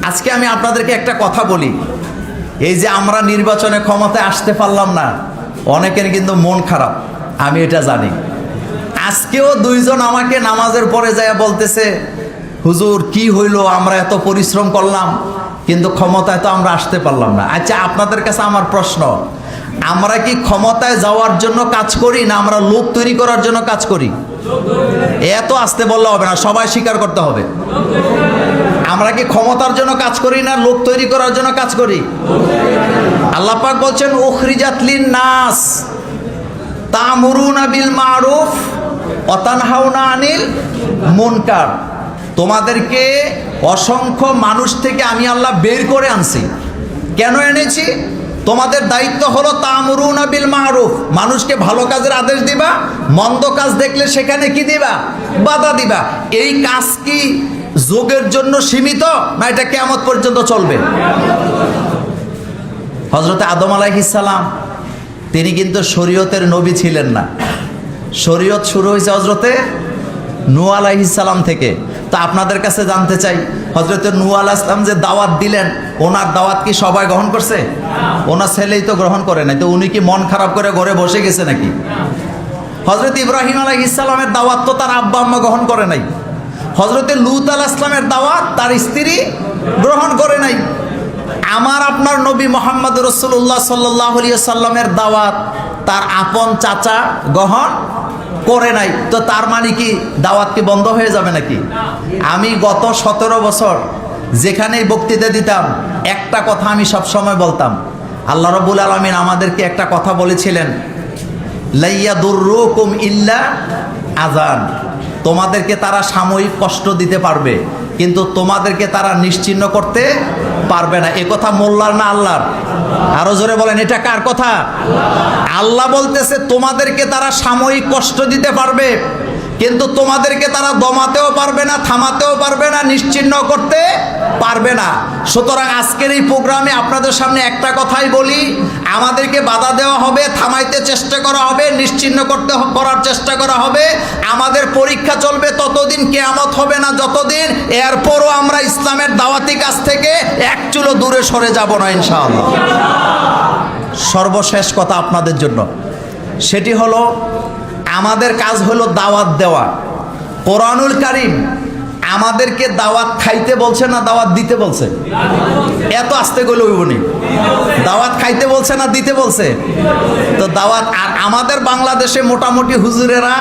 আজকে আমি আপনাদেরকে একটা কথা বলি, এই যে আমরা নির্বাচনে ক্ষমতায় আসতে পারলাম না, অনেকের কিন্তু মন খারাপ, আমি এটা জানি। আজকেও দুইজন আমাকে নামাজের পরে যায় বলতেছে, হুজুর কি হইলো, আমরা এত পরিশ্রম করলাম কিন্তু ক্ষমতায় তো আমরা আসতে পারলাম না। আচ্ছা, আপনাদের কাছে আমার প্রশ্ন, আমরা কি ক্ষমতায় যাওয়ার জন্য কাজ করি না আমরা লোক তৈরি করার জন্য কাজ করি? এত আসতে বললে হবে না, সবাই স্বীকার করতে হবে। আমরা কি ক্ষমতার জন্য কাজ করি না লোক তৈরি করার জন্য কাজ করি? আল্লাহ পাক বলছেন, উখরিজাত লিন-নাস তা'মুরুনা বিল মা'রুফ ওয়া তানহাউনা আনিল মুনকার। তোমাদেরকে অসংখ্য মানুষ থেকে আমি আল্লাহ বের করে আনছি। কেন এনেছি? তোমাদের দায়িত্ব হলো তা'মুরুনা বিল মা'রুফ, মানুষকে ভালো কাজের আদেশ দিবা, মন্দ কাজ দেখলে সেখানে কি দিবা? বাধা দিবা। এই কাজ কি যুগের জন্য সীমিত না এটা কিয়ামত পর্যন্ত চলবে? হযরত আদম আলাইহিস সালাম তিনি কিন্তু শরীয়তের নবী ছিলেন না। শরীয়ত শুরু হয়েছে হযরতে নূহ আলাইহিস সালাম থেকে। তা আপনাদের কাছে জানতে চাই, হযরতে নূহ আলাইহিস সালাম যে দাওয়াত দিলেন, ওনার দাওয়াত কি সবাই গ্রহণ করছে? ওনার ছেলেই তো গ্রহণ করে নাই, তো উনি কি মন খারাপ করে ঘরে বসে গেছে নাকি? হযরত ইব্রাহিম আলাইহিস সালামের দাওয়াত তো তার আব্বা আম্মা গ্রহণ করে নাই। হযরতে লূত আলাইহিস সালামের দাওয়াত তার স্ত্রী গ্রহণ করে নাই। আমার আপনার নবী মুহাম্মদ রাসূলুল্লাহ সাল্লাল্লাহু আলাইহি সাল্লামের দাওয়াত তার আপন চাচা গ্রহণ করে নাই। তো তার মানে কি দাওয়াত কি বন্ধ হয়ে যাবে নাকি? আমি গত 17 বছর যেখানেই বক্তৃতা দিতাম একটা কথা আমি সব সময় বলতাম, আল্লাহ রাব্বুল আলামিন আমাদেরকে একটা কথা বলেছিলেন, লাইয়াদুররুকুম ইল্লা আযান। তোমাদেরকে তারা সাময়িক কষ্ট দিতে পারবে কিন্তু তোমাদেরকে তারা নিশ্চিহ্ন করতে পারবে না। এ কথা মোল্লার না আল্লাহর? আরো জোরে বলেন, এটা কার কথা? আল্লাহ বলতেছে তোমাদেরকে তারা সাময়িক কষ্ট দিতে পারবে কিন্তু তোমাদেরকে তারা দমাতেও পারবে না, থামাতেও পারবে না, নিশ্চিহ্ন করতে পারবে না। সুতরাং আজকের এই প্রোগ্রামে আপনাদের সামনে একটা কথাই বলি, আমাদেরকে বাধা দেওয়া হবে, থামাইতে চেষ্টা করা হবে, নিশ্চিহ্ন করার চেষ্টা করা হবে। আমাদের পরীক্ষা চলবে ততদিন, কিয়ামত হবে না যতদিন। এরপরও আমরা ইসলামের দাওয়াতি কাজ থেকে এক চুলো দূরে সরে যাব না ইনশাআল্লাহ। সর্বশেষ কথা আপনাদের জন্য, সেটি হলো আমাদের কাজ হলো দাওয়াত দেওয়া। কোরআনুল কারীম আমাদেরকে দাওয়াত খাইতে বলছে না দাওয়াত দিতে বলছে? এত আস্তে গেলে হইবনি। দাওয়াত খাইতে বলছে না দিতে বলছে? তো দাওয়াত, আর আমাদের বাংলাদেশে মোটামুটি হুজুরেরা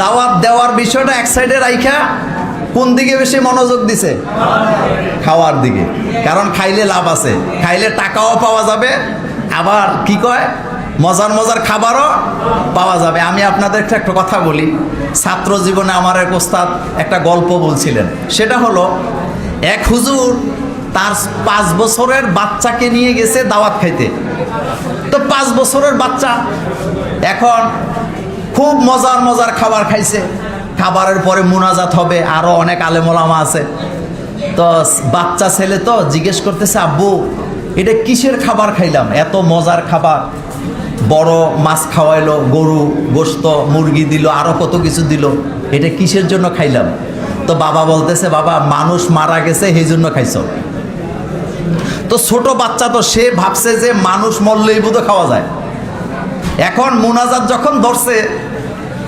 দাওয়াত দেওয়ার বিষয়টা এক সাইডে রাইখা কোন দিকে বেশি মনোযোগ দিছে? খাওয়ার দিকে। কারণ খাইলে লাভ আছে, খাইলে টাকাও পাওয়া যাবে, আবার কি কয় মজার মজার খাবারও পাওয়া যাবে। আমি আপনাদেরকে একটা কথা বলি, ছাত্র জীবনে আমার এক ওস্তাদ একটা গল্প বলছিলেন। সেটা হলো, এক হুজুর তার 5 বছরের বাচ্চাকে নিয়ে গেছে দাওয়াত খাইতে। তো 5 বছরের বাচ্চা এখন খুব মজার মজার খাবার খাইছে। খাবারের পরে মুনাজাত হবে, আরো অনেক আলেম ওলামা আছে। তো বাচ্চা ছেলে তো জিজ্ঞেস করতেছে, আব্বু এটা কিসের খাবার খাইলাম, এত মজার খাবার, বড় মাছ খাওয়াইলো, গরু গোশত, মুরগি দিল, আরো কত কিছু দিল, এটা কিসের জন্য খাইলাম? তো বাবা বলতেছে, বাবা মানুষ মারা গেছে সেই জন্য খাইছো। তো ছোট বাচ্চা তো সে ভাবছে যে মানুষ মরলেই বোধহয় খাওয়া যায়। এখন মুনাজাত যখন ধরছে,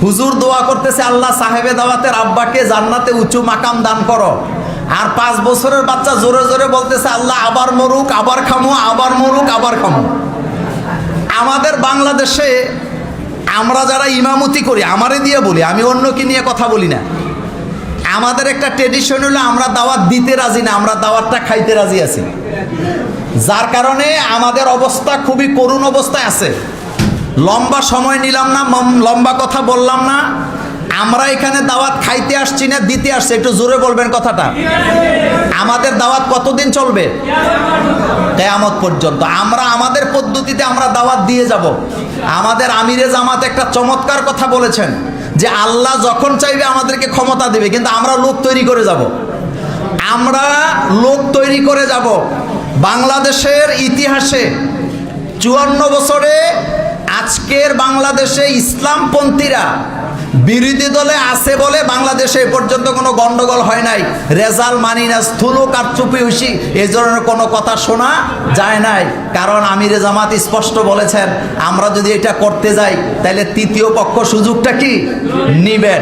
হুজুর দোয়া করতেছে, আল্লাহ সাহেবে দাওয়াতের আব্বাকে জান্নাতে উঁচু মাকাম দান করো। আর 5 বছরের বাচ্চা জোরে জোরে বলতেছে, আল্লাহ আবার মরুক, আবার খামো, আবার মরুক, আবার খামো। আমাদের বাংলাদেশে আমরা যারা ইমামতি করি, আমারে দিয়ে বলি, আমি অন্যকে নিয়ে কথা বলি না, আমাদের একটা ট্রেডিশন হলো আমরা দাওয়াত দিতে রাজি না, আমরা দাওয়াতটা খাইতে রাজি আছি। যার কারণে আমাদের অবস্থা খুবই করুণ অবস্থায় আছে। লম্বা সময় নিলাম না, লম্বা কথা বললাম না। আমরা এখানে দাওয়াত খাইতে আসছি না দিতে আসছি, একটু জোরে বলবেন কথাটা। আমাদের দাওয়াত কতদিন চলবে? কিয়ামত পর্যন্ত। আমরা আমাদের পদ্ধতিতে আমরা দাওয়াত দিয়ে যাব। আমাদের আমিরে জামাত একটা চমৎকার কথা বলেছেন যে আল্লাহ যখন চাইবে আমাদেরকে ক্ষমতা দিবে, কিন্তু আমরা লোক তৈরি করে যাব। আমরা লোক তৈরি করে যাব। বাংলাদেশের ইতিহাসে 54 বছরে আজকের বাংলাদেশে ইসলামপন্থীরা বিরোধী দলে আছে বলে বাংলাদেশে এ পর্যন্ত কোনো গন্ডগোল হয় নাই, রেজাল্ট মানি না, স্থূল কারচুপি হইছি, এই ধরনের কোনো কথা শোনা যায় নাই। কারণ আমিরে জামাত স্পষ্ট বলেছেন, আমরা যদি এটা করতে যাই তাহলে তৃতীয় পক্ষ সুযোগটা কি নিবেন।